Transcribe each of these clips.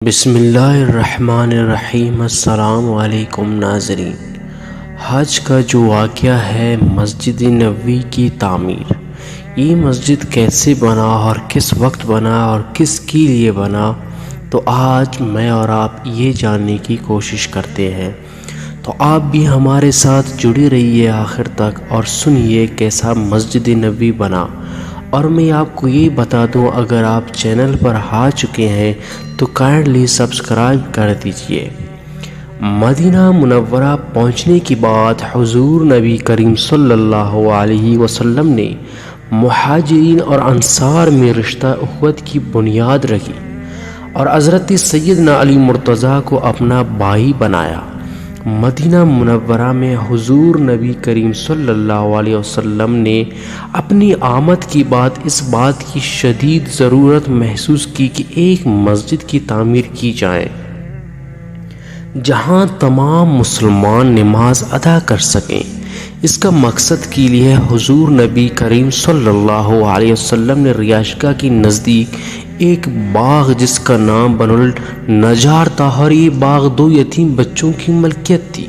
بسم اللہ الرحمن الرحیم۔ السلام علیکم ناظرین۔ حج کا جو واقعہ ہے مسجد نبوی کی تعمیر، یہ مسجد کیسے بنا اور کس وقت بنا اور کس کے لیے بنا، تو آج میں اور آپ یہ جاننے کی کوشش کرتے ہیں۔ تو آپ بھی ہمارے ساتھ جڑے رہیے آخر تک اور سنیے کیسا مسجد نبوی بنا۔ اور میں آپ کو یہ بتا دوں، اگر آپ چینل پر آ چکے ہیں تو کائنڈلی سبسکرائب کر دیجئے۔ مدینہ منورہ پہنچنے کے بعد حضور نبی کریم صلی اللہ علیہ وسلم نے مہاجرین اور انصار میں رشتہ اخوت کی بنیاد رکھی اور حضرت سیدنا علی مرتضیٰ کو اپنا بھائی بنایا۔ مدینہ منورہ میں حضور نبی کریم صلی اللہ علیہ وسلم نے اپنی آمد کے بعد اس بات کی شدید ضرورت محسوس کی کہ ایک مسجد کی تعمیر کی جائے جہاں تمام مسلمان نماز ادا کر سکیں۔ اس کا مقصد کے لیے حضور نبی کریم صلی اللہ علیہ وسلم نے رہائشگاہ کے نزدیک ایک باغ جس کا نام بن النجار تھا، اور یہ باغ 2 یتیم بچوں کی ملکیت تھی،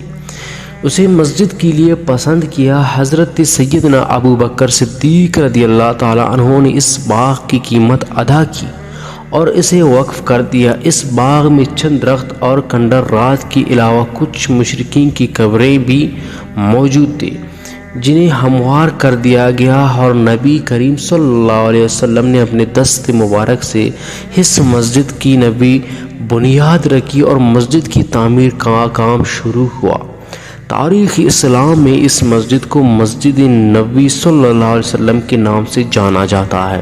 اسے مسجد کے لیے پسند کیا۔ حضرت سیدنا ابو بکر صدیق رضی اللہ تعالی عنہ نے اس باغ کی قیمت ادا کی اور اسے وقف کر دیا۔ اس باغ میں چند درخت اور کھنڈرات کے علاوہ کچھ مشرکین کی قبریں بھی موجود تھے جنہیں ہموار کر دیا گیا، اور نبی کریم صلی اللہ علیہ وسلم نے اپنے دست مبارک سے اس مسجد کی نبی بنیاد رکھی اور مسجد کی تعمیر کا کام شروع ہوا۔ تاریخ اسلام میں اس مسجد کو مسجد نبوی صلی اللہ علیہ وسلم کے نام سے جانا جاتا ہے۔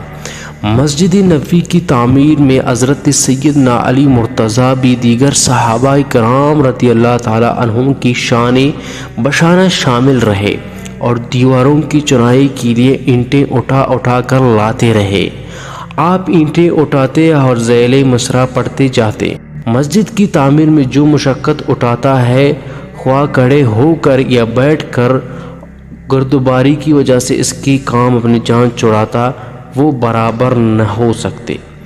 مسجد نبوی کی تعمیر میں حضرت سیدنا علی مرتضیٰ بھی دیگر صحابہ کرام رضی اللہ تعالی عنہم کی شان بشانہ شامل رہے اور دیواروں کی چنائی کے لیے اینٹیں اٹھا کر لاتے رہے۔ آپ اینٹیں اٹھاتے اور ذیل مصرع پڑھتے جاتے۔ مسجد کی تعمیر میں جو مشقت اٹھاتا ہے، خواہ کھڑے ہو کر یا بیٹھ کر، گردباری کی وجہ سے اس کی کام اپنی جان چھڑاتا، وہ برابر نہ ہو سکتے۔